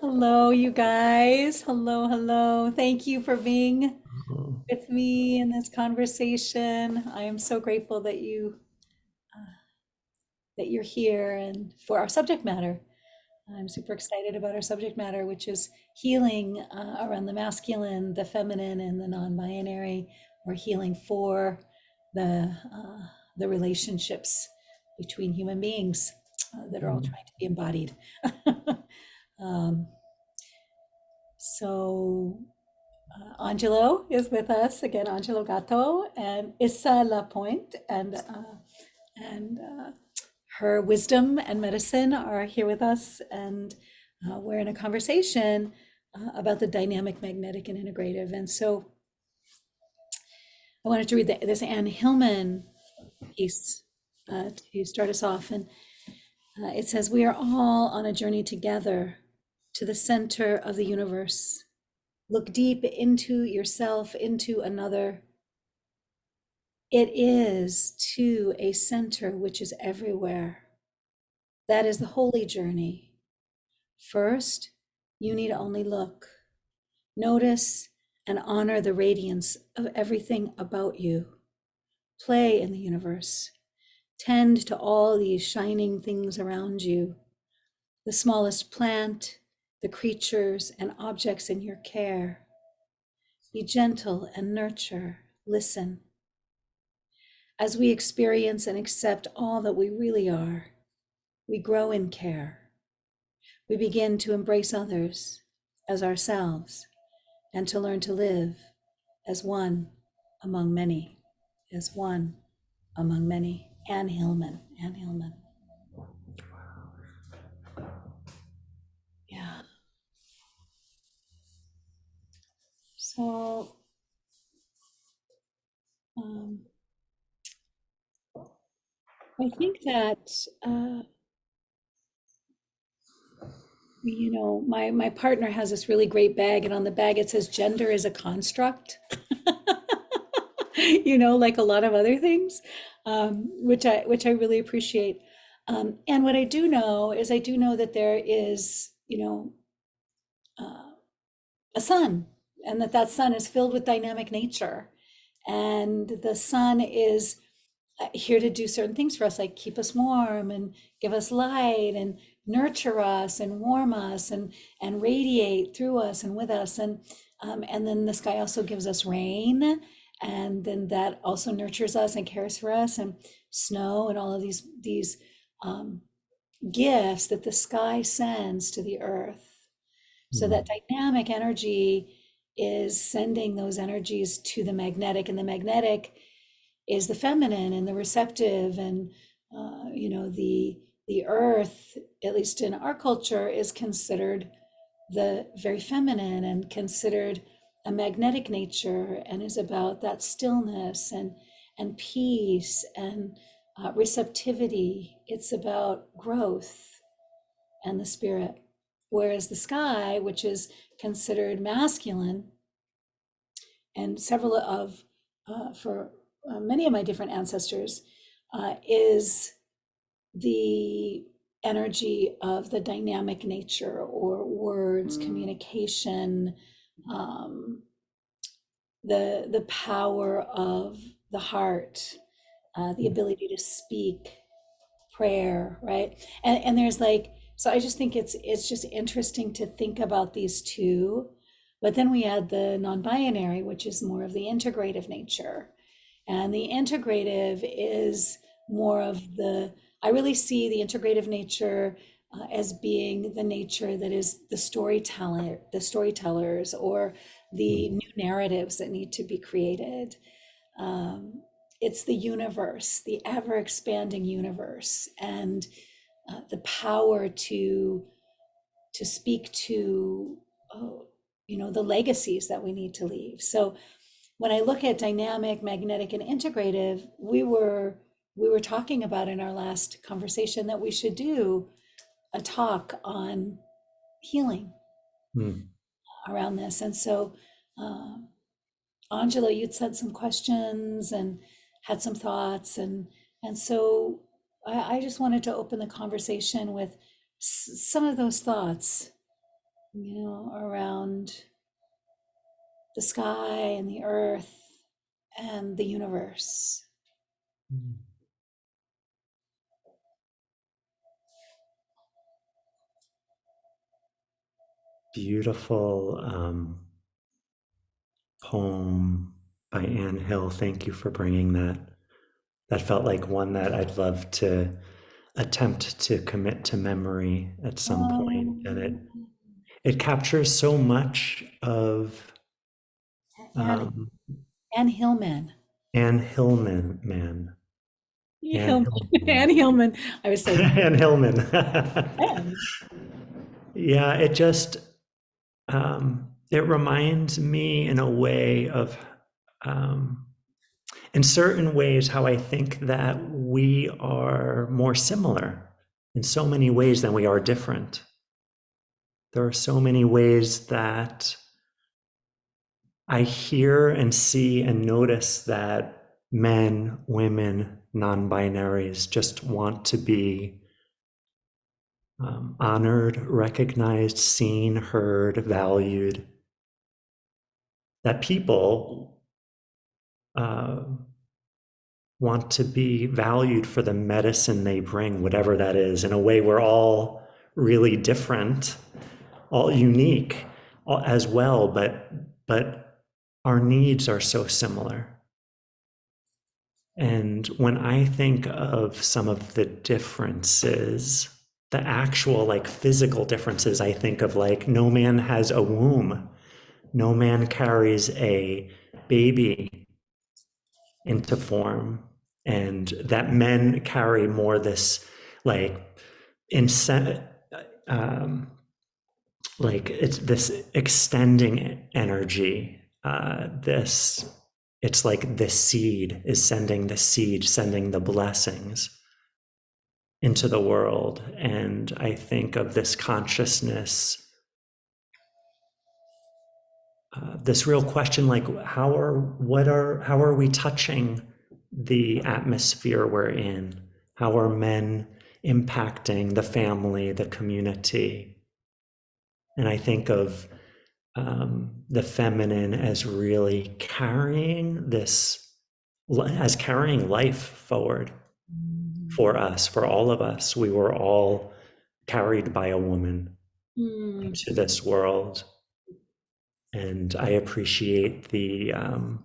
Hello, you guys. Hello, hello. Thank you for being Mhm. with me in this conversation. I am so grateful that you're here and for our subject matter. I'm super excited about our subject matter, which is healing around the masculine, the feminine, and the non-binary, or healing for the relationships between human beings that are all Mhm. trying to be embodied. um, so Angelo is with us again, Angelo Gatto and Isa LaPointe, and her wisdom and medicine are here with us, and we're in a conversation about the dynamic, magnetic, and integrative. And so I wanted to read this Anne Hillman piece to start us off, and it says, "We are all on a journey together to the center of the universe. Look deep into yourself, into another. It is to a center which is everywhere. That is the holy journey. First, you need only look. Notice and honor the radiance of everything about you. Play in the universe. Tend to all these shining things around you, the smallest plant, the creatures and objects in your care. Be gentle and nurture. Listen. As we experience and accept all that we really are, we grow in care. We begin to embrace others as ourselves and to learn to live as one among many, as one among many. Anne Hillman, Anne Hillman. Yeah. So um, I think that, my partner has this really great bag, and on the bag it says gender is a construct. Like a lot of other things, which I really appreciate. And what I do know is I do know that there is, uh, a sun, and that sun is filled with dynamic nature, and the sun is here to do certain things for us, like keep us warm and give us light and nurture us and warm us and radiate through us and with us. And then the sky also gives us rain, and then that also nurtures us and cares for us, and snow and all of these um, gifts that the sky sends to the earth. So that Mhm. dynamic energy is sending those energies to the magnetic, and the magnetic is the feminine and the receptive, and the earth, at least in our culture, is considered the very feminine and considered a magnetic nature, and is about that stillness and peace and receptivity. It's about growth and the spirit. Whereas the sky, which is considered masculine, and several of, for many of my different ancestors, is the energy of the dynamic nature, or words, communication, um, the power of the heart, the ability to speak, prayer, right? And there's like, so I just think it's just interesting to think about these two. But then we add the non-binary, which is more of the integrative nature. And the integrative is more of I really see the integrative nature as being the nature that is the storytellers, or the new narratives that need to be created. Um, it's the universe, the ever expanding universe, and the power to speak to, oh, the legacies that we need to leave. So when I look at dynamic, magnetic, and integrative, we were talking about in our last conversation that we should do a talk on healing Mhm. around this. And so, um, Angela, you'd sent some questions and had some thoughts, and so I just wanted to open the conversation with some of those thoughts. around the sky and the earth and the universe. Mm. Beautiful poem by Anne Hill. Thank you for bringing that. That felt like one that I'd love to attempt to commit to memory at some point. And Um, it captures so much of and um, Anne Hillman. Anne Hillman, man. Anne Hillman. Hillman. Anne Hillman. I was like, Anne Hillman. Anne. Yeah, it just it reminds me in a way of um, in certain ways how I think that we are more similar in so many ways than we are different. There are so many ways that I hear and see and notice that men, women, non binaries just want to be honored, recognized, seen, heard, valued. That people uh, want to be valued for the medicine they bring, whatever that is. In a way, we're all really different, all unique as well, but our needs are so similar. And when I think of some of the differences, the actual like physical differences, I think of like no man has a womb, no man carries a baby into form, and that men carry more this like incentive, um, like it's this extending energy. This it's like the seed is sending the seed, sending the blessings into the world. And I think of this consciousness, this real question like how are we touching the atmosphere we're in? How are men impacting the family, the community? And I think of the feminine as really carrying this, as carrying life forward for us, for all of us. We were all carried by a woman Mm, into this world. And I appreciate the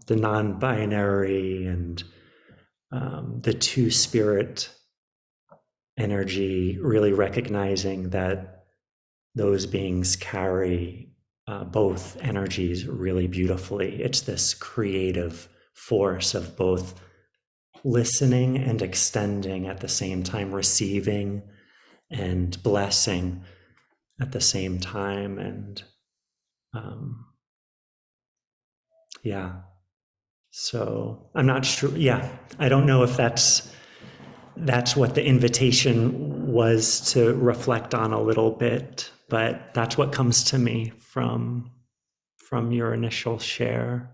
non-binary and the two-spirit energy, really recognizing that those beings carry both energies really beautifully. It's this creative force of both listening and extending at the same time, receiving and blessing at the same time. And um, yeah, so I'm not sure. Yeah, I don't know if that's what the invitation was to reflect on a little bit, but that's what comes to me from your initial share.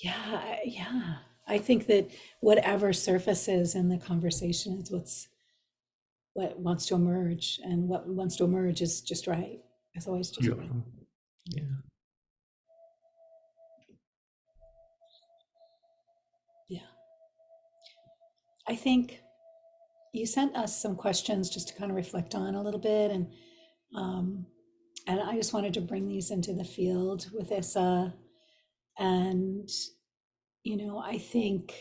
yeah, yeah. I think that whatever surfaces in the conversation is what wants to emerge, and what wants to emerge is just right. It's always just right. Beautiful. Yeah. Yeah. I think you sent us some questions just to kind of reflect on a little bit, um, and I just wanted to bring these into the field with Issa. And I think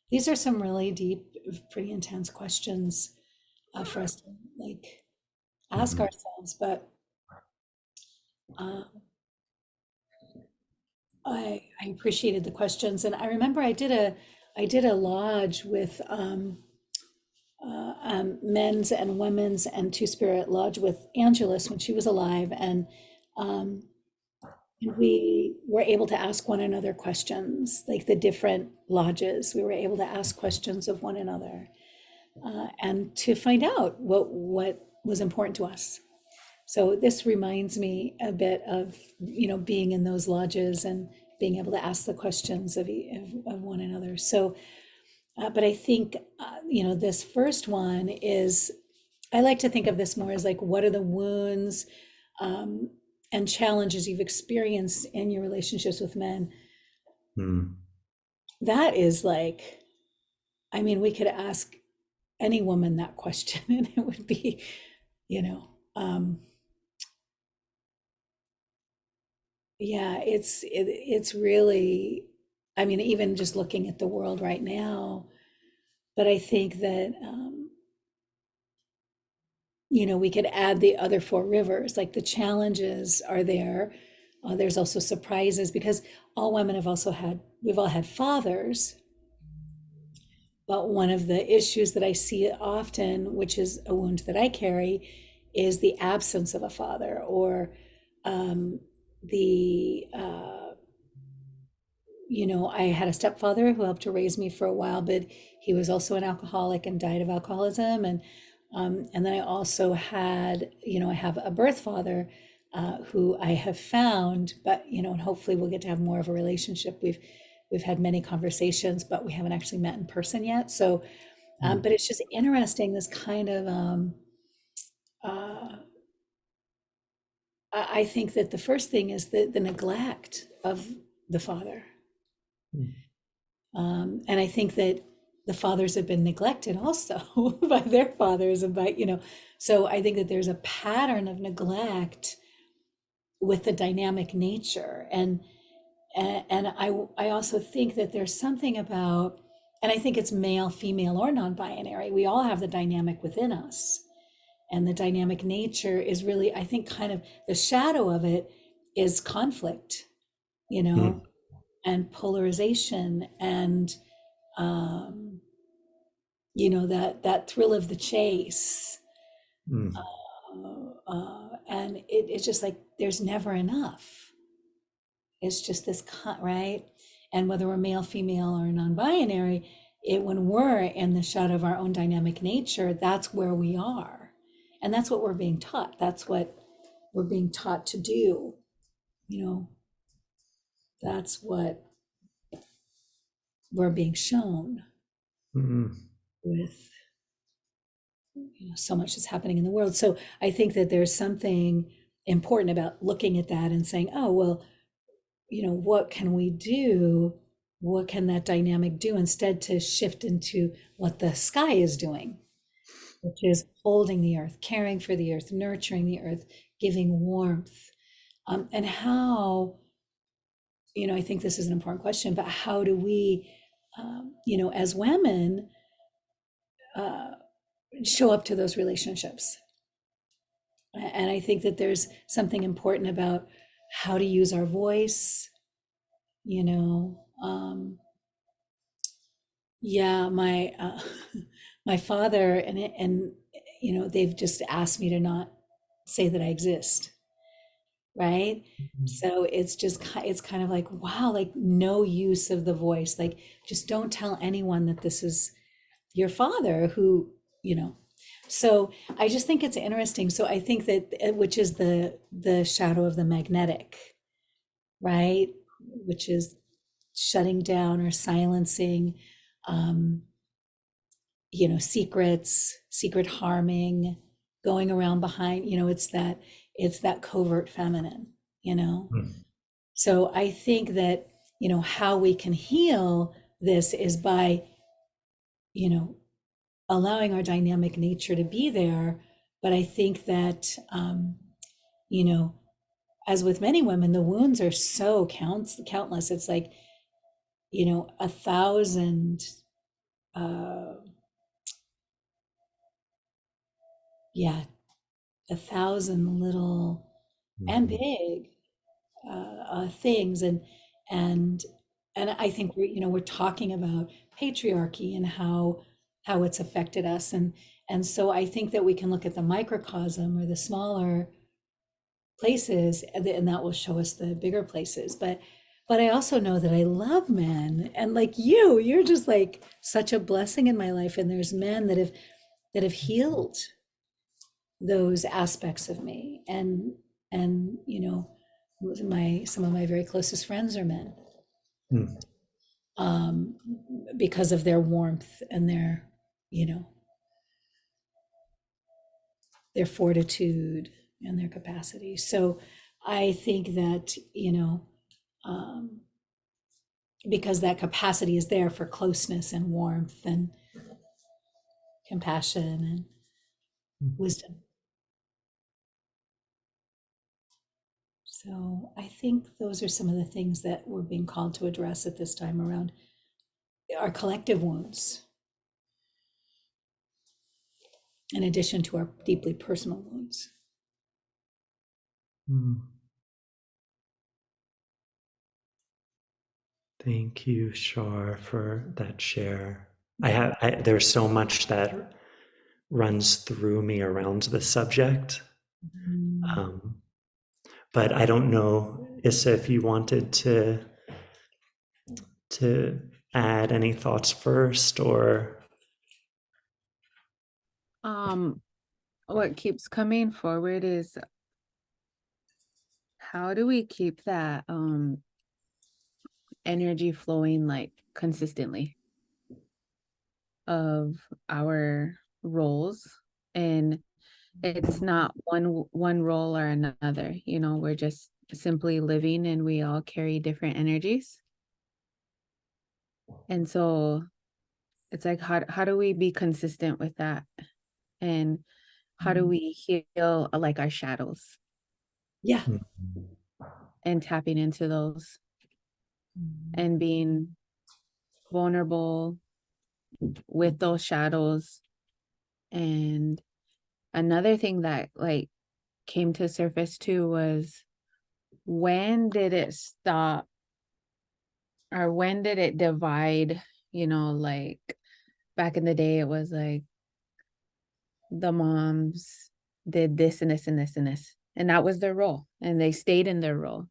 these are some really deep, pretty intense questions for us to like ask Mhm. ourselves. But uh, I appreciated the questions, and I remember I did a lodge with men's and women's and Two Spirit Lodge with Angelus when she was alive, um, and we were able to ask one another questions, like the different lodges. We were able to ask questions of one another, and to find out what was important to us. So this reminds me a bit of being in those lodges and being able to ask the questions of one another. So, but I think this first one is, I like to think of this more as like, what are the wounds um, and challenges you've experienced in your relationships with men, Mm. that is like, I mean, we could ask any woman that question and it would be, you know, yeah, it's really, I mean, even just looking at the world right now, but I think that, we could add the other four rivers, like the challenges are there. There's also surprises because all women we've all had fathers. But one of the issues that I see often, which is a wound that I carry, is the absence of a father or the I had a stepfather who helped to raise me for a while, but he was also an alcoholic and died of alcoholism. And then I also I have a birth father who I have found, but and hopefully we'll get to have more of a relationship. We've had many conversations, but we haven't actually met in person yet. So, Mm. but it's just interesting, this kind of uh, I think that the first thing is the neglect of the father. Mm. And I think that the fathers have been neglected also by their fathers and so I think that there's a pattern of neglect with the dynamic nature. And I also think that there's something about, and I think it's male, female, or non-binary. We all have the dynamic within us. And the dynamic nature is really, I think, kind of the shadow of it is conflict, you Mm. know, and polarization and um, that thrill of the chase. Mm. And it's just like there's never enough. It's just this right. And whether we're male, female, or non-binary, when we're in the shadow of our own dynamic nature, that's where we are, and that's what we're being taught. That's what we're being taught to do. You know, that's what we're being shown Mm. with so much is happening in the world. So I think that there's something important about looking at that and saying, oh, well, what can we do? What can that dynamic do instead to shift into what the sky is doing, which is holding the earth, caring for the earth, nurturing the earth, giving warmth. And how, I think this is an important question, but how do we, as women, uh, show up to those relationships? And I think that there's something important about how to use our voice, you know. Yeah, my my father and they've just asked me to not say that I exist, right? So it's kind of like, wow, like no use of the voice, like just don't tell anyone that this is your father who, you know. So I just think it's interesting. So I think that which is the shadow of the magnetic, right? Which is shutting down or silencing um, secrets, secret harming, going around behind, it's that covert feminine, you know. Mm. So I think that, how we can heal this is by, you know, allowing our dynamic nature to be there. But I think that, you know, as with many women, the wounds are so countless. It's like, 1,000, uh, yeah, 1,000 little and Mhm. big things, and and I think we're talking about patriarchy and how it's affected us, and so I think that we can look at the microcosm or the smaller places, and that will show us the bigger places. But I also know that I love men, and like you're just like such a blessing in my life, and there's men that have healed those aspects of me, and some of my very closest friends are men, Mm. um, because of their warmth and you know their fortitude and their capacity. So I think that, um, because that capacity is there for closeness and warmth and compassion and wisdom. So I think those are some of the things that we're being called to address at this time around our collective wounds, in addition to our deeply personal wounds. Thank you, Char, for that share. There's so much that runs through me around the subject. Um, but I don't know, Issa, if you wanted to add any thoughts first, or What keeps coming forward is, how do we keep that energy flowing like consistently of our roles? And it's not one role or another, we're just simply living, and we all carry different energies. And so it's like, how do we be consistent with that? And how do we heal like our shadows Yeah. and tapping into those and being vulnerable with those shadows? And another thing that like came to surface too was, when did it stop, or when did it divide? Like back in the day, it was like the moms did this and this and this and this, and that was their role, and they stayed in their role.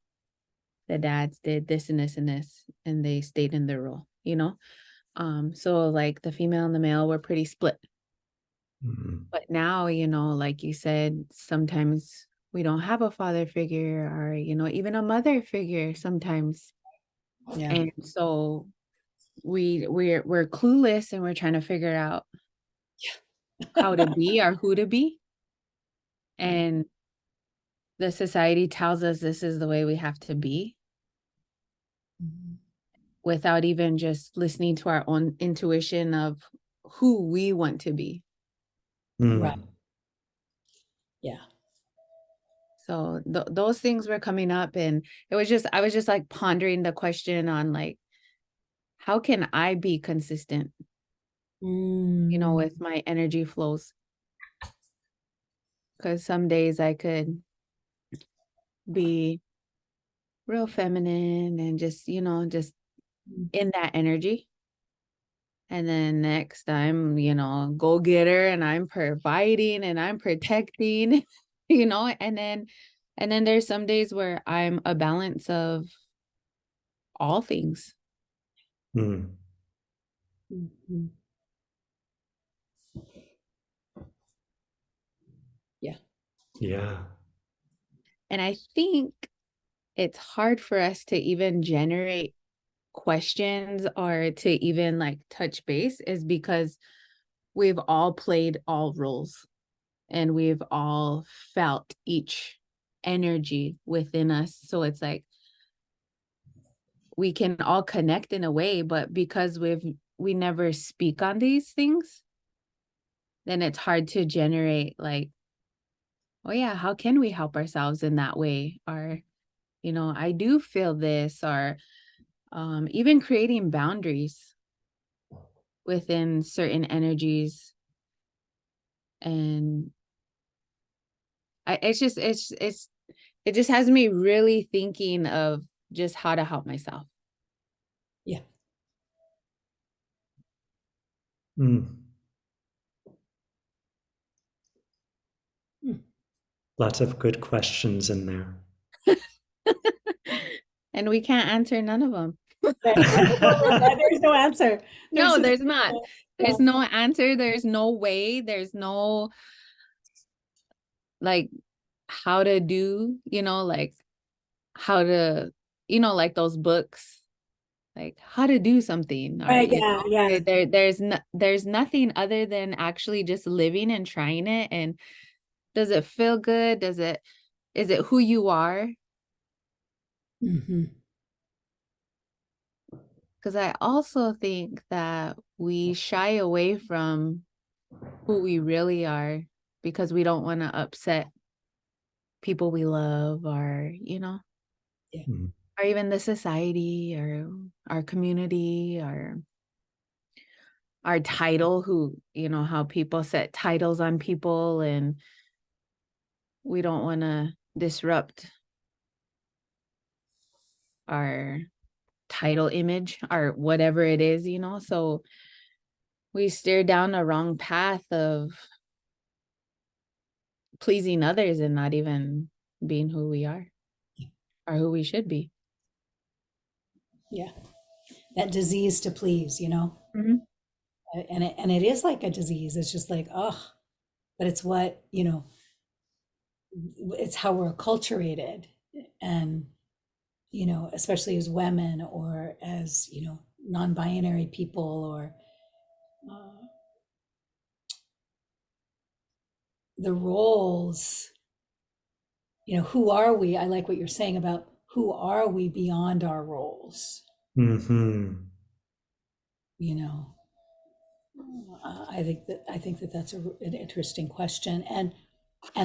The dads did this and this and this, and they stayed in their role, so like the female and the male were pretty split. But now, like you said, sometimes we don't have a father figure, or even a mother figure sometimes. Yeah. And so we're clueless, and we're trying to figure out how to be or who to be. And the society tells us this is the way we have to be, without even just listening to our own intuition of who we want to be. Right. Yeah. So those things were coming up, and I was just like pondering the question on like, how can I be consistent, with my energy flows? Because some days I could be real feminine and just in that energy. And then next I'm, go getter, and I'm providing and I'm protecting, and then there's some days where I'm a balance of all things. Yeah. Yeah. And I think it's hard for us to even generate questions or to even like touch base, is because we've all played all roles, and we've all felt each energy within us. So it's like we can all connect in a way, but because we never speak on these things, then it's hard to generate like, oh yeah, how can we help ourselves in that way? Or, I do feel this, or even creating boundaries within certain energies. And it just has me really thinking of just how to help myself. Yeah. Lots of good questions in there. And we can't answer none of them. There's no answer. No, there's not. There's no answer. There's no way. There's no like how to do, like how to, like those books, like how to do something, or there's nothing other than actually just living and trying it. And Does it feel good? Is it who you are? Mm-hmm. Because I also think that we shy away from who we really are because we don't want to upset people we love, or, Yeah. or even the society or our community or our title, how people set titles on people, and we don't want to disrupt our title image or whatever it is, so we steer down a wrong path of pleasing others and not even being who we are or who we should be. Yeah. That disease to please, Mhm. and it is like a disease. It's just like, oh, but it's what, it's how we're acculturated. And, especially as women or as, non-binary people, or uh, the roles, who are we? I like what you're saying about who are we beyond our roles, Mm-hmm. you know. I think that that's an interesting question, and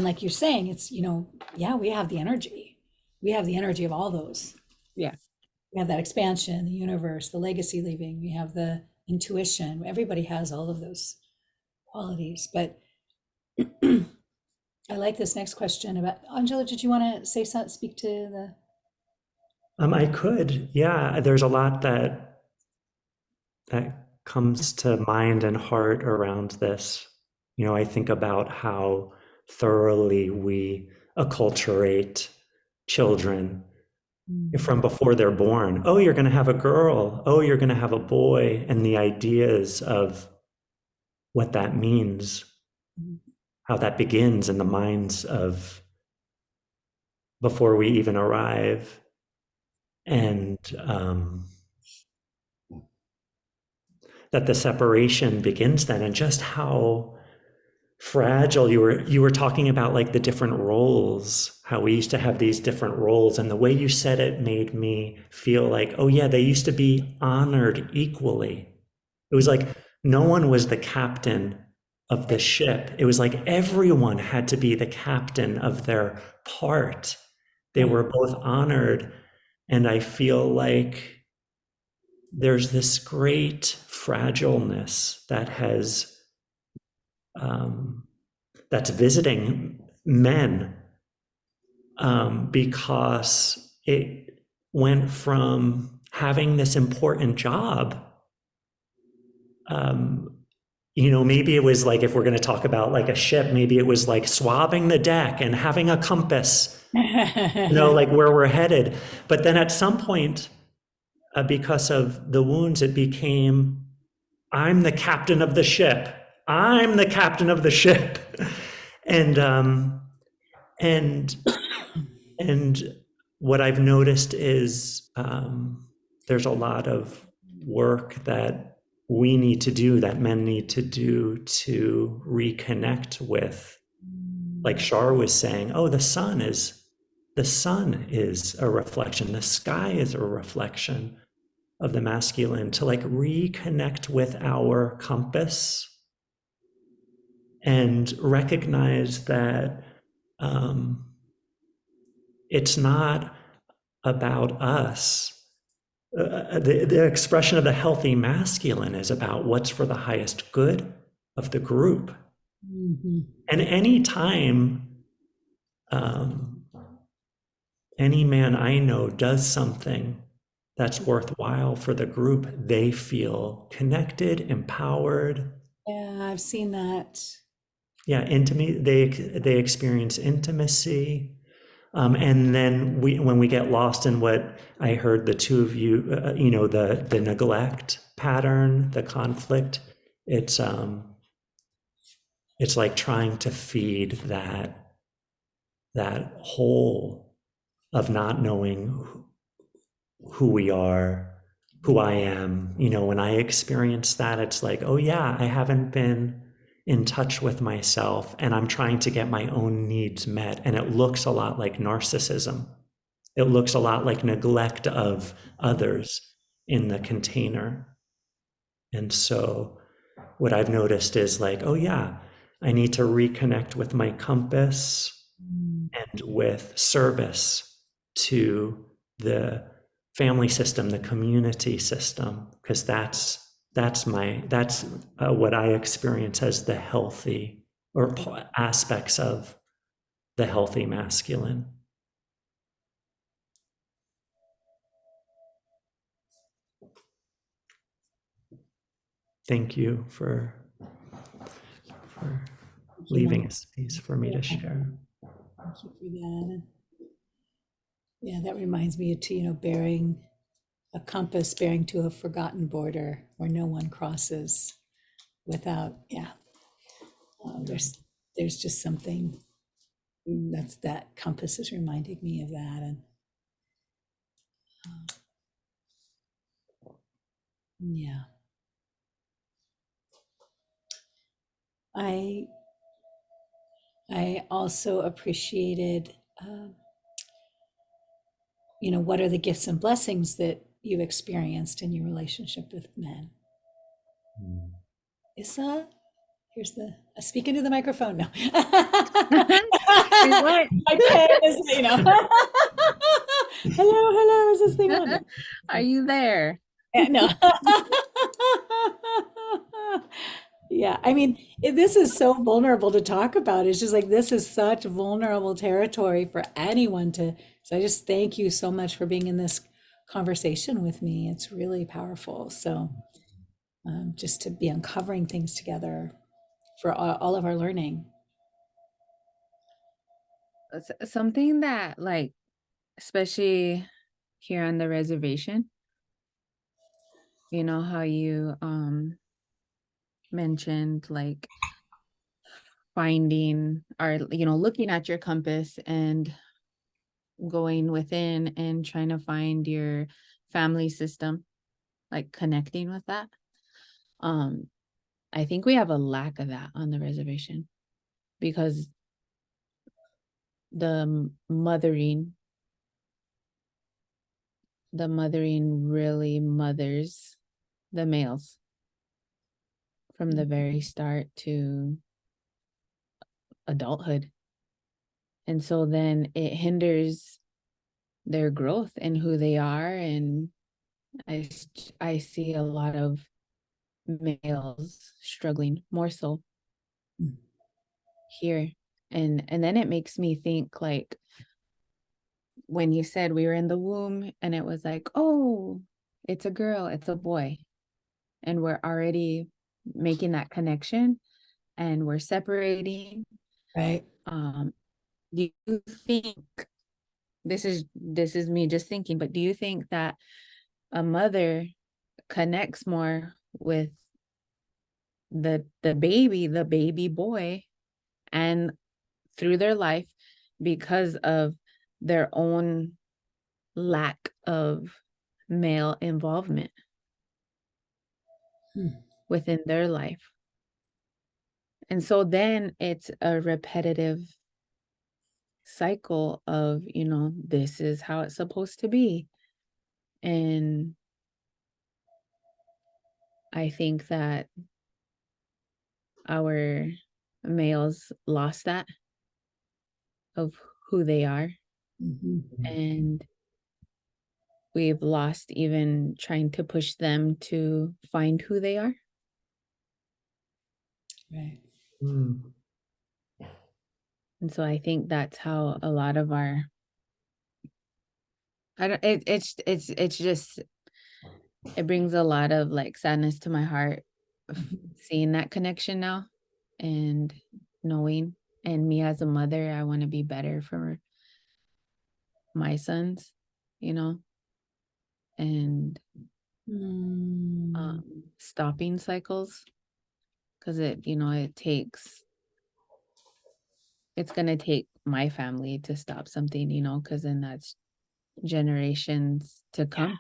like you're saying, it's, yeah, we have the energy. We have the energy of all those. Yeah. We have that expansion, the universe, the legacy leaving. We have the intuition. Everybody has all of those qualities. But I like this next question about Angela. Did you want to say something? Speak to the. I could, yeah. There's a lot that comes to mind and heart around this. I think about how thoroughly we acculturate children from before they're born. Oh, you're going to have a girl. Oh, you're going to have a boy. And the ideas of what that means, how that begins in the minds of before we even arrive. And that the separation begins then, and just how fragile you were talking about, like the different roles, how we used to have these different roles, and the way you said it made me feel like, oh yeah, they used to be honored equally. It was like no one was the captain of the ship. It was like everyone had to be the captain of their part. They were both honored, and I feel like there's this great fragileness that has that's visiting men, because it went from having this important job. Maybe it was like, if we're going to talk about like a ship, maybe it was like swabbing the deck and having a compass, like where we're headed. But then at some point, because of the wounds, it became, I'm the captain of the ship. I'm the captain of the ship. And and and what I've noticed is, there's a lot of work that we need to do, that men need to do, to reconnect with, like Char was saying, oh, the sun is a reflection, the sky is a reflection of the masculine, to like reconnect with our compass and recognize that it's not about us. The expression of the healthy masculine is about what's for the highest good of the group. Mhm. And any time um, any man I know does something that's worthwhile for the group, they feel connected, empowered. Yeah, I've seen that. Yeah, intimate. They experience intimacy. And then when we get lost in what I heard the two of you, the neglect pattern, the conflict, it's like trying to feed that hole of not knowing who we are, who I am. When I experience that, it's like, oh yeah, I haven't been in touch with myself and I'm trying to get my own needs met. And it looks a lot like narcissism. It looks a lot like neglect of others in the container. And so what I've noticed is like, oh yeah, I need to reconnect with my compass and with service to the family system, the community system, because that's what I experience as the healthy or aspects of the healthy masculine. Thank you for leaving a space for me to share. Thank you for that. And yeah, that reminds me of, bearing a compass, bearing to a forgotten border where no one crosses without, there's just something that compass is reminding me of that. And yeah, I also appreciated, what are the gifts and blessings that you've experienced in your relationship with men? Isa, here's speak into the microphone. No. What? My pen is, hello, is this thing on? No. Are you there? No. Yeah, I mean, this is so vulnerable to talk about. It's just like this is such vulnerable territory for anyone to. So I just thank you so much for being in this conversation with me. It's really powerful. So just to be uncovering things together for all of our learning. Something that, like, especially here on the reservation, you know how you mentioned like finding or looking at your compass and going within and trying to find your family system, like connecting with that. I think we have a lack of that on the reservation because the mothering really mothers the males from the very start to adulthood. And so then it hinders their growth and who they are. And I see a lot of males struggling more so here. And then it makes me think, like, when you said we were in the womb and it was like, oh, it's a girl, it's a boy. And we're already making that connection and we're separating. Right. Do you think, this is me just thinking, but do you think that a mother connects more with the baby boy and through their life because of their own lack of male involvement within their life? And so then it's a repetitive cycle of, this is how it's supposed to be. And I think that our males lost that of who they are. And we've lost even trying to push them to find who they are. Right. And so I think that's how a lot of our, it's just, it brings a lot of like sadness to my heart seeing that connection now and knowing. And me as a mother, I want to be better for my sons, and stopping cycles, because it's going to take my family to stop something, because then that's generations to come.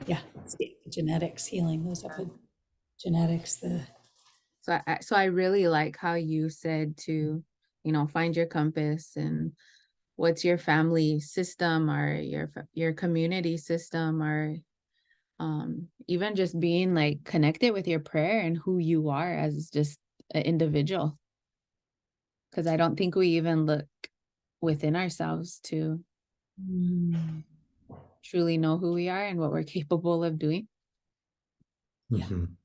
Yeah, it's the genetics healing those up. genetics, the So I really like how you said to, find your compass and what's your family system or your community system, or even just being like connected with your prayer and who you are as just an individual. Because I don't think we even look within ourselves to Mm, truly know who we are and what we're capable of doing. yeah. Mhm.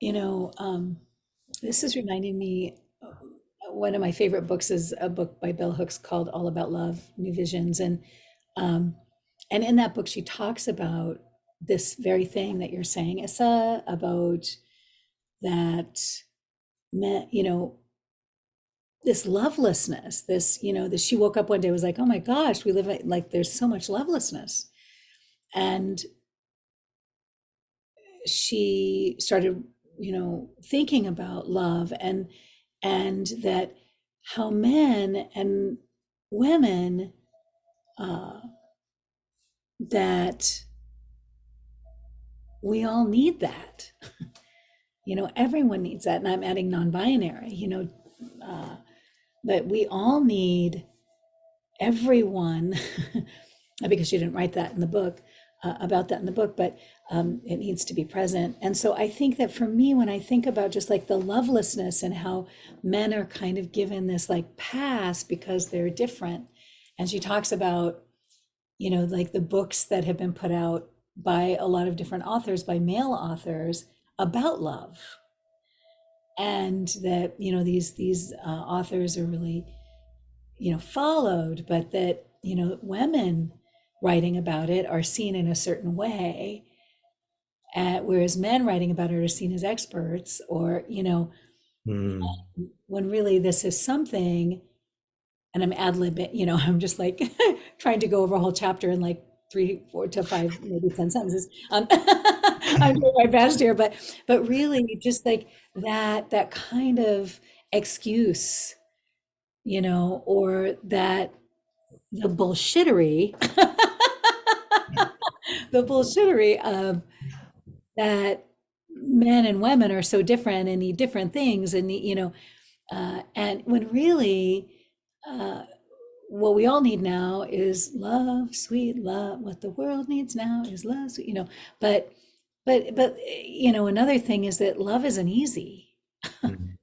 You know, this is reminding me, one of my favorite books is a book by Bell Hooks called All About Love, New Visions. Um, and in that book, she talks about this very thing that you're saying, Issa, about that, you know, this lovelessness, this, that she woke up one day, was like, oh my gosh, we live like there's so much lovelessness. And she started, thinking about love, and that how men and women, uh, that we all need that. Everyone needs that. And I'm adding non-binary, that we all need everyone, because she didn't write that in the book, about that in the book, but it needs to be present. And so I think that for me, when I think about just like the lovelessness and how men are kind of given this like pass because they're different, and she talks about, like the books that have been put out by a lot of different authors, by male authors, about love, and that, these authors are really, followed, but that, women writing about it are seen in a certain way, whereas men writing about it are seen as experts, or, Mm. when really this is something, and I'm ad-libbing, I'm just like trying to go over a whole chapter in like 3, 4 to 5, maybe 10 sentences. I'm doing my best here, but really just like that kind of excuse, or that the bullshittery, the bullshittery of that men and women are so different and need different things, and and when really, uh, what we all need now is love, sweet love. What the world needs now is love, sweet, but another thing is that love isn't easy. Mm.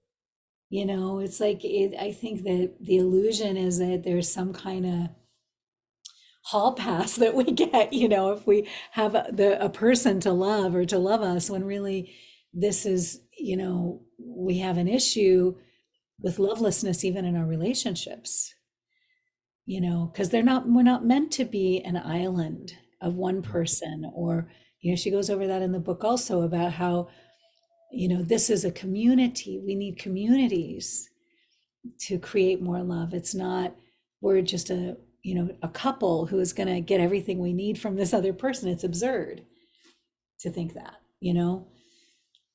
It's like I think that the illusion is that there's some kind of hall pass that we get, if we have a person to love or to love us, when really this is, we have an issue with lovelessness even in our relationships, because we're not meant to be an island of one person, or, she goes over that in the book also about how, this is a community. We need communities to create more love. It's not, we're just a couple who is going to get everything we need from this other person. It's absurd to think that,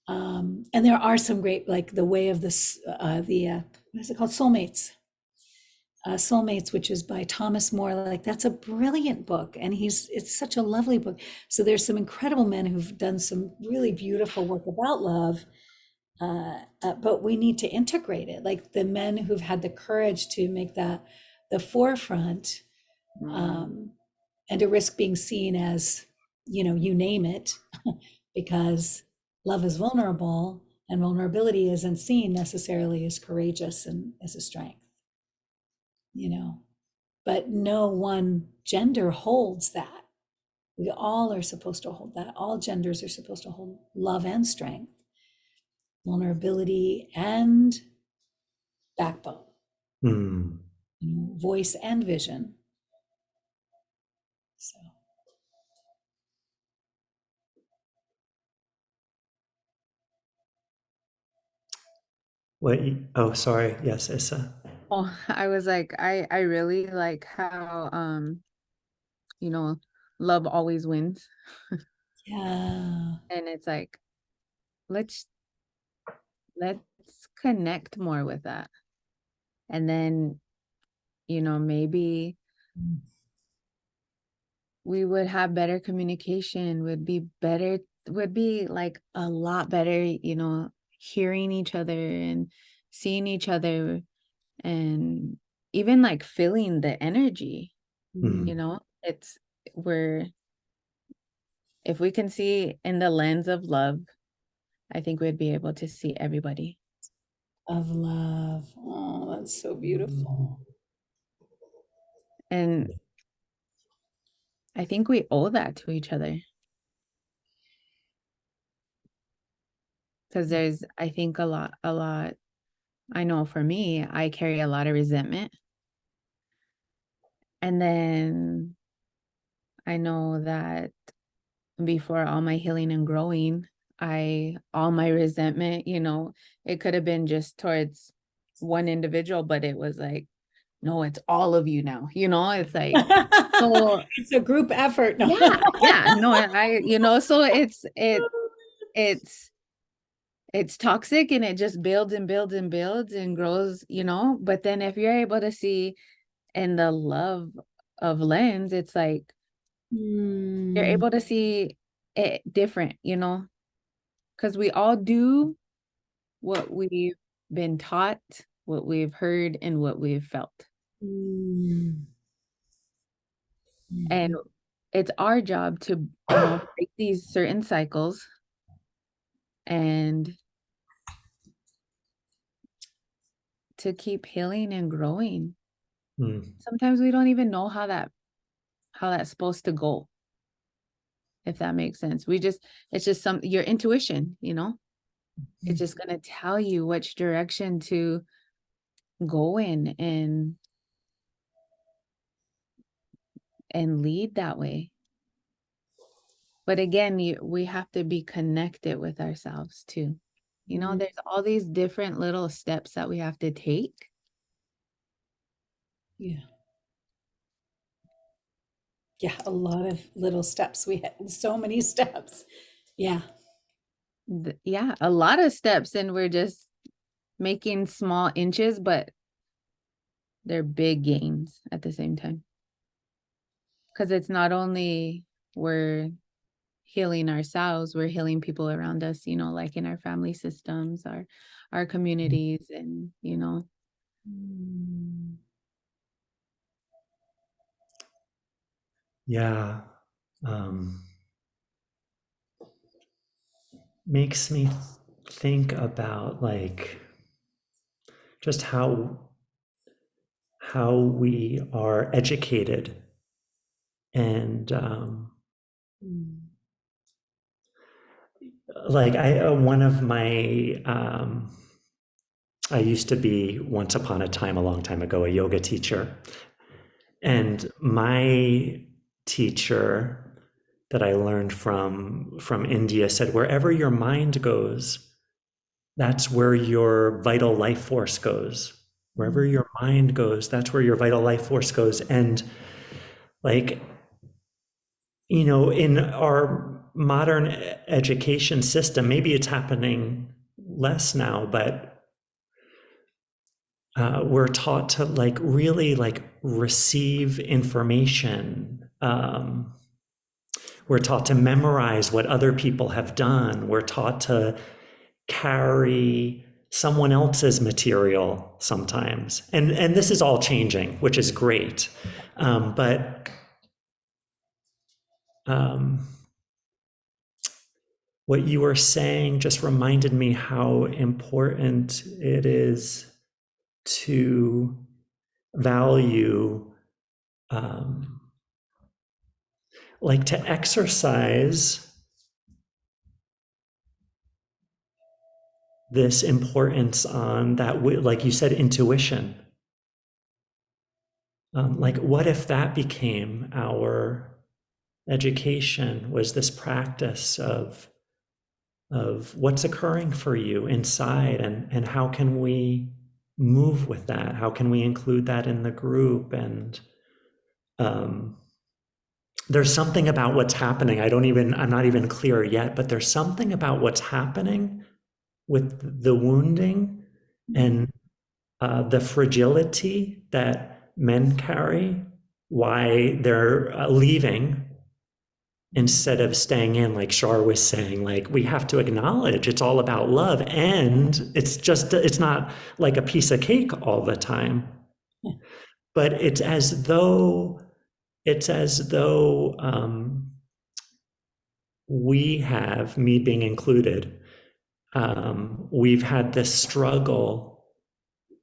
and there are some great, like the way of this, what is it called? Soulmates, which is by Thomas More. Like that's a brilliant book, and it's such a lovely book. So there's some incredible men who've done some really beautiful work about love, but we need to integrate it. Like the men who've had the courage to make that the forefront, um, and to risk being seen as, you name it, because love is vulnerable, and vulnerability isn't seen necessarily as courageous and as a strength, you know. But no one gender holds that. We all are supposed to hold that. All genders are supposed to hold love and strength, vulnerability and backbone, Mm. voice and vision. So, What? Oh, sorry. Yes, Issa. Oh, I was like, I really like how you know, love always wins. yeah. And it's like, let's let's connect more with that. And then, maybe we would have better communication, would be like a lot better, hearing each other and seeing each other, and even like feeling the energy, it's we're if we can see in the lens of love, I think we'd be able to see everybody. Of love. Oh, that's so beautiful. And I think we owe that to each other. Because there's, I think, a lot, I know for me, I carry a lot of resentment. And then I know that before all my healing and growing, all my resentment, it could have been just towards one individual, but it was like, no, it's all of you now, it's like, so It's a group effort. No. yeah, no, so it's toxic, and it just builds and builds and builds and grows, but then if you're able to see in the love of lens, it's like you're able to see it different, because we all do what we've been taught, what we've heard, and what we've felt. And it's our job to, break these certain cycles and to keep healing and growing. Sometimes we don't even know how that's supposed to go, if that makes sense. It's just your intuition, it's just going to tell you which direction to go in and lead that way. But again, we have to be connected with ourselves too. There's all these different little steps that we have to take. Yeah. Yeah, a lot of little steps. We had so many steps. Yeah. Yeah, a lot of steps, and we're just making small inches, but they're big gains at the same time. Because it's not only we're healing ourselves, we're healing people around us, like in our family systems, our communities, and Yeah. Makes me think about like just how we are educated, and like one of my I used to be, once upon a time, a long time ago, a yoga teacher, and my teacher that I learned from India said, wherever your mind goes, that's where your vital life force goes. Wherever your mind goes, that's where your vital life force goes. And like, in our modern education system, maybe it's happening less now, but we're taught to like really like receive information. We're taught to memorize what other people have done. We're taught to carry someone else's material sometimes. And this is all changing, which is great. But what you were saying just reminded me how important it is to value, like to exercise this importance on that, like you said, intuition. Like, what if that became our education, was this practice of what's occurring for you inside, and how can we move with that? How can we include that in the group? And there's something about what's happening. I'm not even clear yet, but there's something about what's happening with the wounding and the fragility that men carry, why they're leaving instead of staying in, like Char was saying, like we have to acknowledge it's all about love, and it's not like a piece of cake all the time, but it's as though we have, me being included, we've had this struggle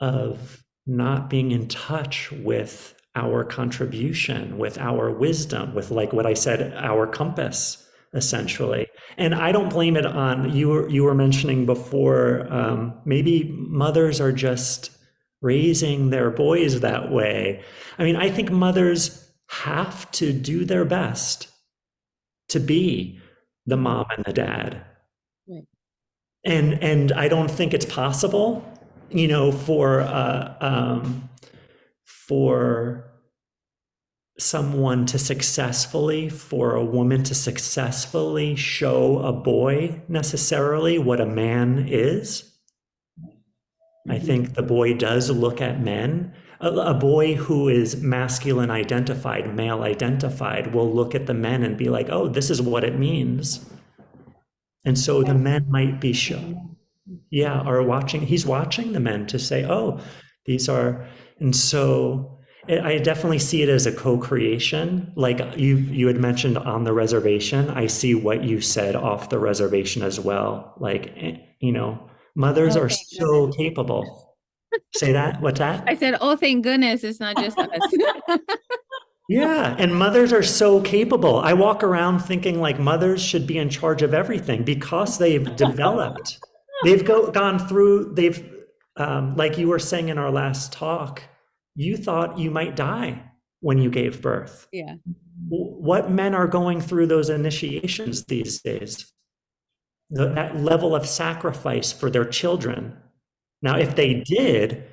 of not being in touch with our contribution, with our wisdom, with, like what I said, our compass, essentially. And I don't blame it on, you were mentioning before, maybe mothers are just raising their boys that way. I mean, I think mothers have to do their best to be the mom and the dad. Right. And I don't think it's possible, for someone to successfully, for a woman to successfully show a boy necessarily what a man is. I think the boy does look at men. A boy who is masculine identified, male identified, will look at the men and be like, oh, this is what it means. And so the men might be shown, are watching, he's watching the men to say, oh, these are, and so I definitely see it as a co-creation. Like you had mentioned on the reservation, I see what you said off the reservation as well. Like, mothers Oh, are thank so goodness. capable. Say that, what's I that? said, oh, thank goodness, it's not just us. Yeah, and mothers are so capable. I walk around thinking like mothers should be in charge of everything because they've developed. Gone through, like you were saying in our last talk, you thought you might die when you gave birth. Yeah. What men are going through those initiations these days? That level of sacrifice for their children. Now, if they did,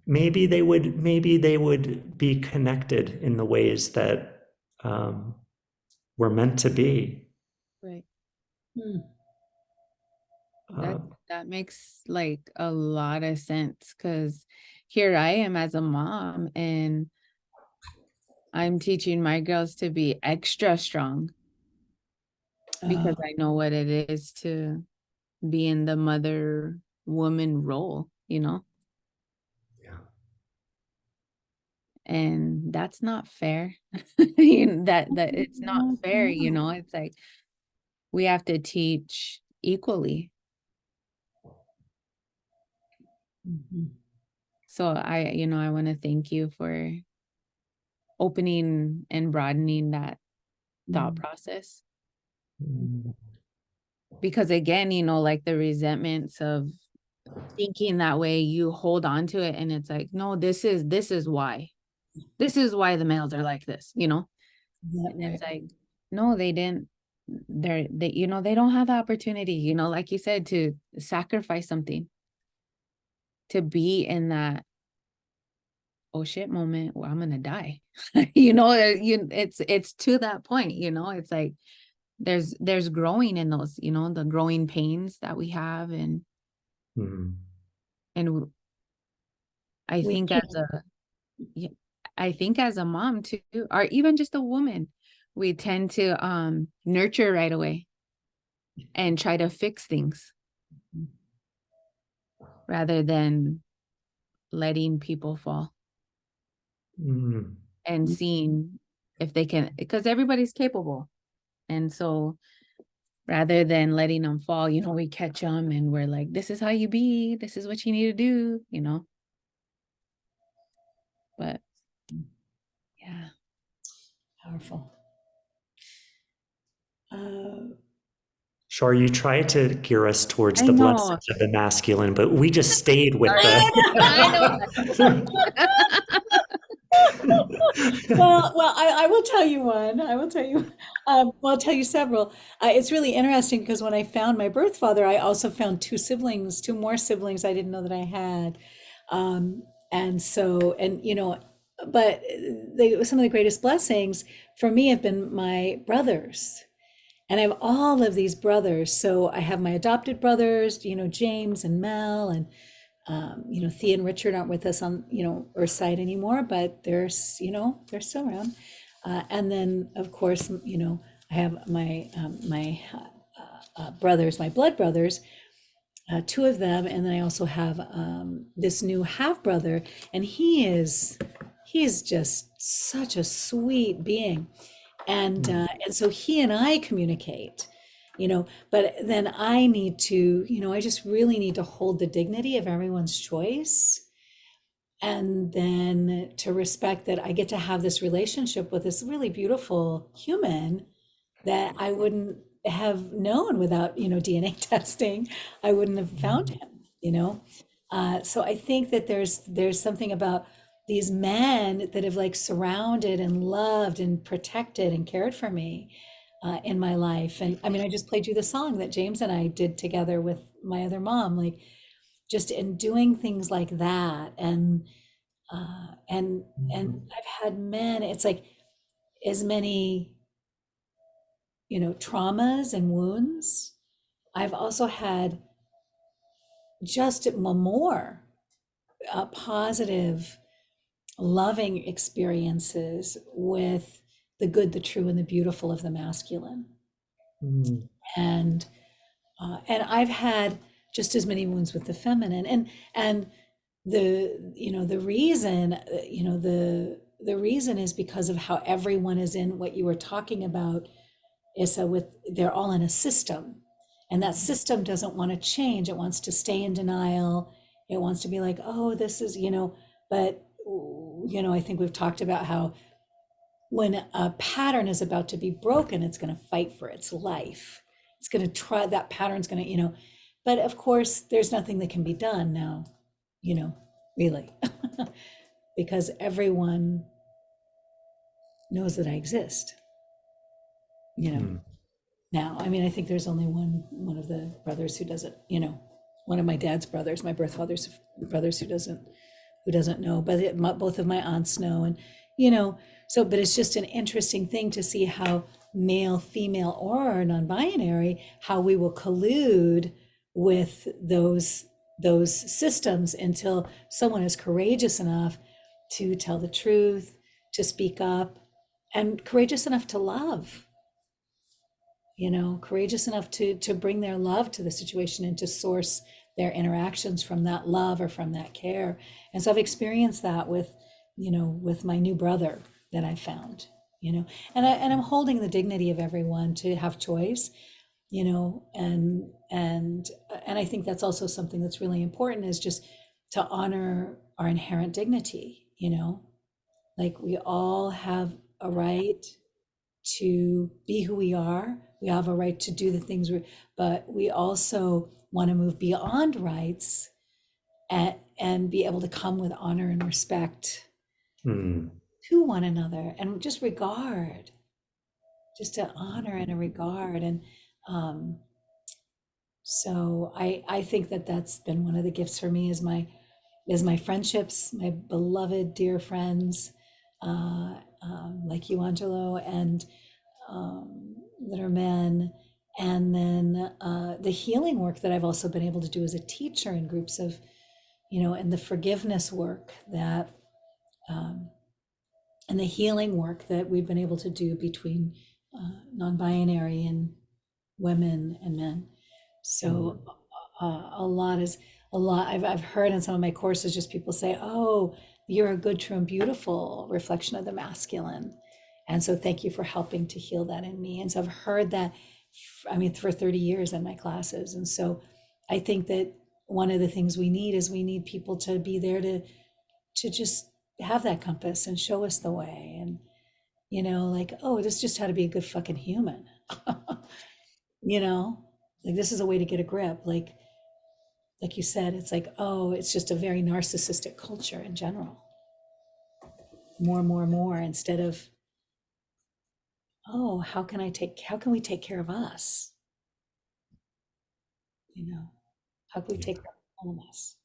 maybe they would be connected in the ways that were meant to be. Right. Hmm. That makes like a lot of sense, because here I am as a mom and I'm teaching my girls to be extra strong because I know what it is to be in the mother woman role, Yeah. and that's not fair. That it's not fair, it's like we have to teach equally. So I want to thank you for opening and broadening that thought process, because again, like the resentments of thinking that way, you hold on to it and it's like, no, this is why the males are like this, and it's like, no, they didn't, they don't have the opportunity, like you said, to sacrifice something, to be in that oh shit moment where I'm gonna die. It's to that point, it's like there's growing in those, the growing pains that we have, and I We think can't. I think as a mom too, or even just a woman, we tend to nurture right away and try to fix things rather than letting people fall and seeing if they can, because everybody's capable. And so rather than letting them fall, we catch them and we're like, this is how you be, this is what you need to do, but yeah. Powerful. Char, you tried to gear us towards I the know. blessings of the masculine, but we just stayed with I Well, I will tell you one. I will tell you, I'll tell you several. It's really interesting because when I found my birth father, I also found two more siblings I didn't know that I had. And so, but some of the greatest blessings for me have been my brothers. And I have all of these brothers. So I have my adopted brothers, James and Mel, and Thea and Richard aren't with us on, Earthside anymore, but they're still around. And then, of course, I have my brothers, my blood brothers, two of them, and then I also have this new half brother, and he is just such a sweet being, and so he and I communicate, but then I need to, I just really need to hold the dignity of everyone's choice, and then to respect that I get to have this relationship with this really beautiful human that I wouldn't have known without, DNA testing. I wouldn't have found him. So I think that there's something about these men that have like surrounded and loved and protected and cared for me in my life. And I mean, I just played you the song that James and I did together with my other mom, like just in doing things like that. And I've had men, it's like as many, traumas and wounds. I've also had just more positive, loving experiences with the good, the true, and the beautiful of the masculine. Mm. And I've had just as many wounds with the feminine. And the reason, the reason is because of how everyone is in what you were talking about, Issa, with they're all in a system, and that system doesn't want to change. It wants to stay in denial. It wants to be like, oh, this is, but I think we've talked about how when a pattern is about to be broken, it's going to fight for its life. It's going to try, that pattern's going to, but of course there's nothing that can be done now, really, because everyone knows that I exist, Mm. now. I mean, I think there's only one of the brothers who doesn't, one of my dad's brothers, my birth father's brothers, who doesn't know, but both of my aunts know. And so, but it's just an interesting thing to see how male, female, or non-binary, how we will collude with those systems until someone is courageous enough to tell the truth, to speak up, and courageous enough to love, courageous enough to bring their love to the situation and to source their interactions from that love or from that care. And so I've experienced that with my new brother that I found, and I'm holding the dignity of everyone to have choice, and I think that's also something that's really important, is just to honor our inherent dignity, like we all have a right to be who we are. We have a right to do the things but we also want to move beyond rights and be able to come with honor and respect Mm. to one another, and just regard, just to honor and a regard. And so I think that that's been one of the gifts for me, is my friendships, my beloved dear friends, like you, Angelo, and that are men. And then the healing work that I've also been able to do as a teacher in groups of, and the forgiveness work that, and the healing work that we've been able to do between non-binary and women and men. So a lot. I've heard in some of my courses just people say, "Oh, you're a good, true, and beautiful reflection of the masculine." And so thank you for helping to heal that in me. And so I've heard that, I mean, for 30 years in my classes. And so I think that one of the things we need is we need people to be there to just have that compass and show us the way. And, like, oh, this is just how to be a good fucking human. Like this is a way to get a grip. Like you said, it's like, oh, it's just a very narcissistic culture in general. More, instead of, oh, how can we take care of us? How can we take care of all of us?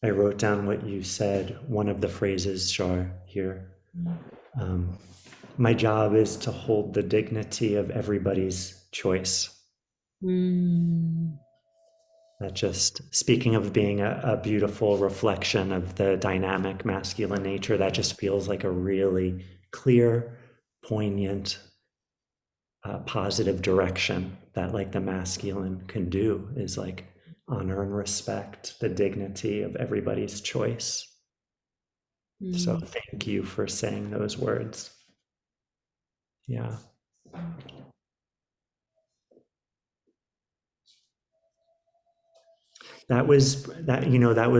I wrote down what you said, one of the phrases, Char, here. Um, my job is to hold the dignity of everybody's choice. Mm. That just, speaking of being a beautiful reflection of the dynamic masculine nature, that just feels like a really clear, poignant, positive direction that like the masculine can do, is like honor and respect the dignity of everybody's choice. So Mm. thank you for saying those words. Yeah. That was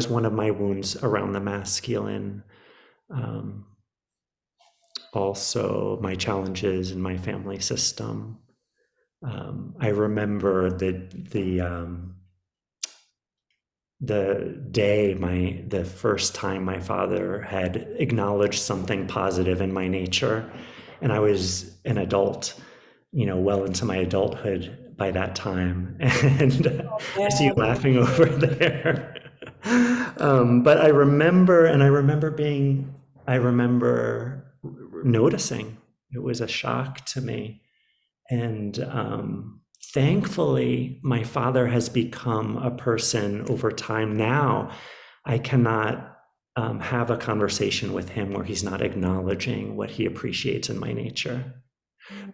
one of my wounds around the masculine. Um, Also, my challenges in my family system. I remember the first time my father had acknowledged something positive in my nature, and I was an adult, well into my adulthood by that time. And I see you Yeah. laughing over there. But I remember noticing it was a shock to me. And thankfully, my father has become a person over time. Now, I cannot have a conversation with him where he's not acknowledging what he appreciates in my nature.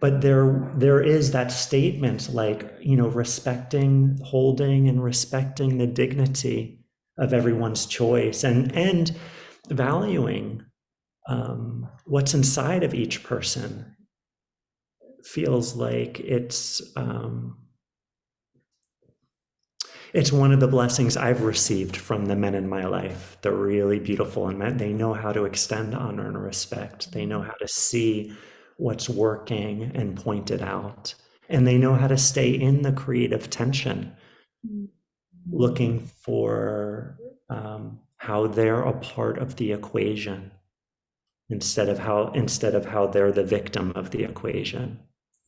But there is that statement, like, respecting, holding, and respecting the dignity of everyone's choice, and valuing what's inside of each person. Feels like it's one of the blessings I've received from the men in my life. They're really beautiful, and they know how to extend honor and respect. They know how to see what's working and point it out. And they know how to stay in the creative tension, looking for how they're a part of the equation instead of how they're the victim of the equation.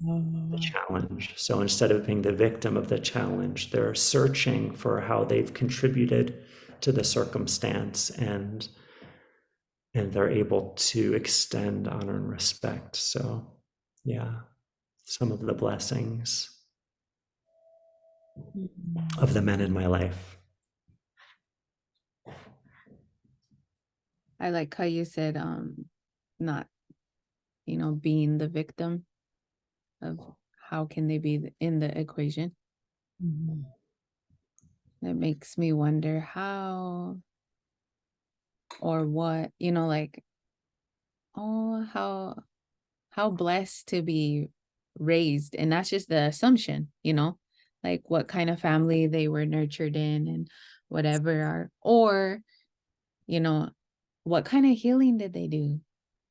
The challenge. So instead of being the victim of the challenge, they're searching for how they've contributed to the circumstance, and they're able to extend honor and respect. So yeah, some of the blessings of the men in my life. I like how you said not, being the victim of how can they be in the equation. That makes me wonder how or what, like, oh, how blessed to be raised. And that's just the assumption, like what kind of family they were nurtured in and whatever, or what kind of healing did they do.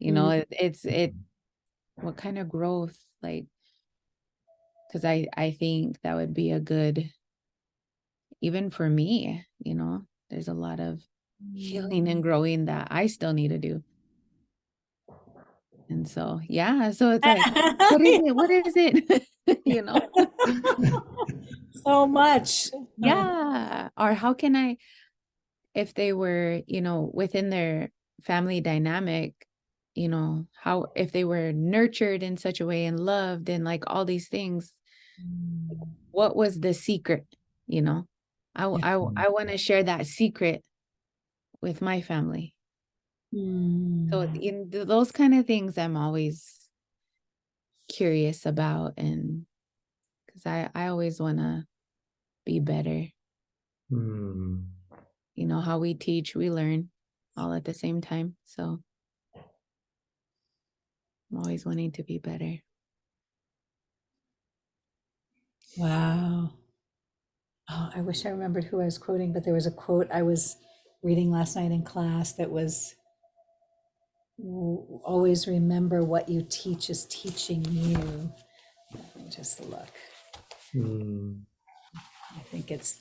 It what kind of growth, like, because I think that would be a good, even for me, there's a lot of healing and growing that I still need to do. And so, yeah, so it's like, what is it? What is it? So much. Yeah. Or how can I, if they were, within their family dynamic, how, if they were nurtured in such a way and loved and like all these things, what was the secret? You know, I want to share that secret with my family. So in those kind of things, I'm always curious about, and because I always want to be better. Mm. How we teach, we learn all at the same time. So I'm always wanting to be better. Wow. Oh, I wish I remembered who I was quoting, but there was a quote I was reading last night in class that was, always remember what you teach is teaching you. Let me just look. Mm. I think it's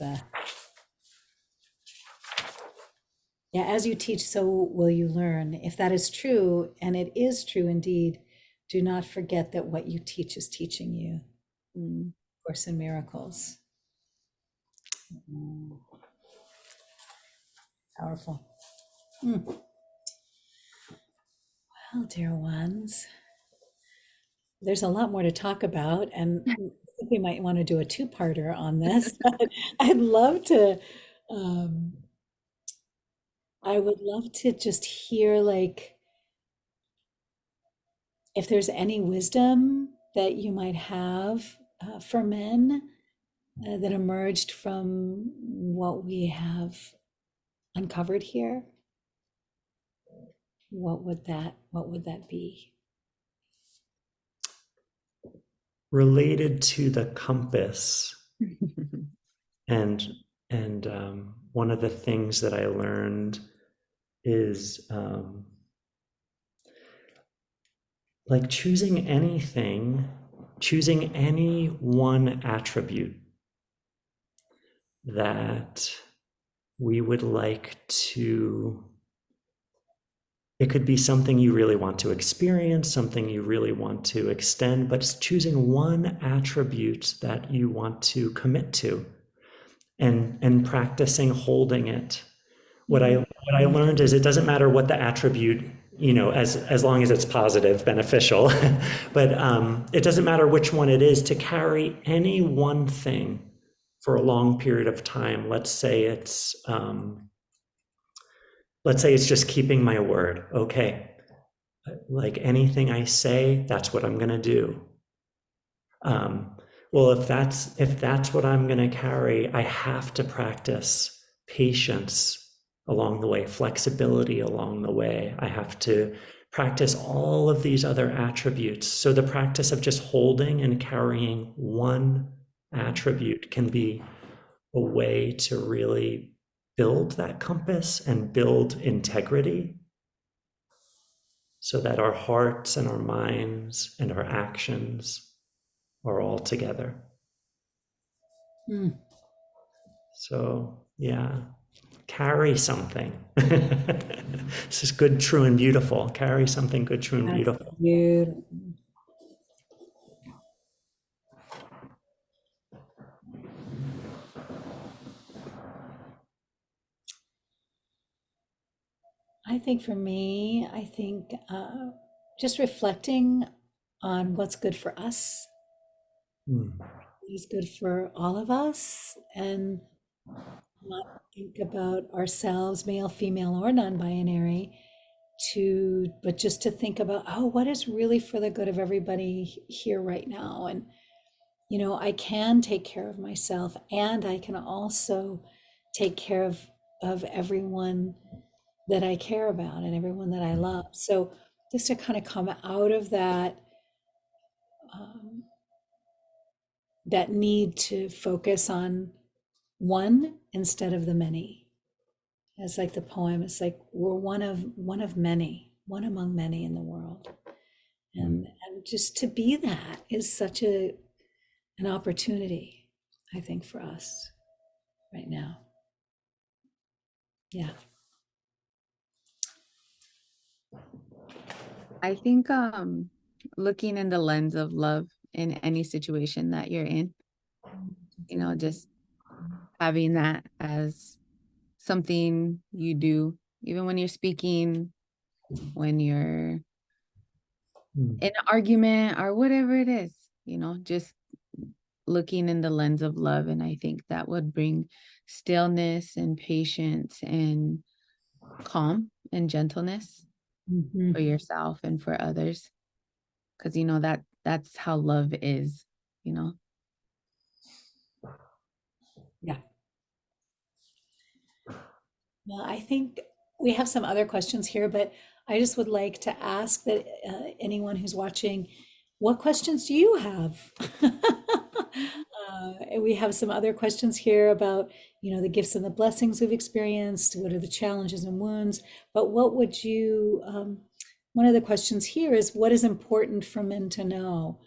yeah, as you teach, so will you learn. If that is true, and it is true indeed, do not forget that what you teach is teaching you. Course in Miracles. Powerful. Well, dear ones, there's a lot more to talk about, and I think we might want to do a two-parter on this. But I'd love to, um, I would love to just hear like if there's any wisdom that you might have for men that emerged from what we have uncovered here. What would that be? Related to the compass, and one of the things that I learned is like choosing any one attribute that we would like to. It could be something you really want to experience, something you really want to extend, but it's choosing one attribute that you want to commit to, and practicing holding it. What I learned is it doesn't matter what the attribute, as long as it's positive, beneficial, but it doesn't matter which one it is, to carry any one thing for a long period of time. Let's say it's just keeping my word. Okay, like anything I say, that's what I'm going to do. Well, if that's what I'm going to carry, I have to practice patience along the way, flexibility along the way. I have to practice all of these other attributes. So the practice of just holding and carrying one attribute can be a way to really build that compass and build integrity, so that our hearts and our minds and our actions are all together. Mm. So, yeah, carry something. This is good, true, and beautiful. Carry something good, true, and That's beautiful. beautiful. I think for me, I think just reflecting on what's good for us Mm. is good for all of us, and not think about ourselves, male, female, or non-binary, but just to think about, oh, what is really for the good of everybody here right now. And I can take care of myself, and I can also take care of everyone that I care about and everyone that I love. So just to kind of come out of um, that need to focus on one instead of the many. It's like the poem. It's like we're one of many, one among many in the world, and just to be that is such an opportunity, I think, for us right now. Yeah. I think looking in the lens of love in any situation that you're in, just having that as something you do, even when you're speaking, when you're Mm. in an argument or whatever it is, just looking in the lens of love. And I think that would bring stillness and patience and calm and gentleness Mhm. for yourself and for others. Because that's how love is, Yeah. Well, I think we have some other questions here, but I just would like to ask that anyone who's watching, what questions do you have? And we have some other questions here about, the gifts and the blessings we've experienced. What are the challenges and wounds? But what would you, one of the questions here is, what is important for men to know?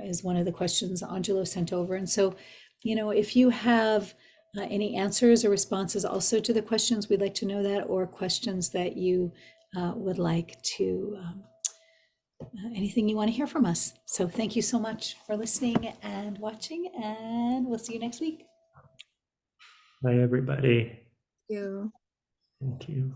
Is one of the questions Angelo sent over. And so, if you have any answers or responses also to the questions, we'd like to know that, or questions that you would like to, anything you want to hear from us. So thank you so much for listening and watching, and we'll see you next week. Bye, everybody. you. Thank you.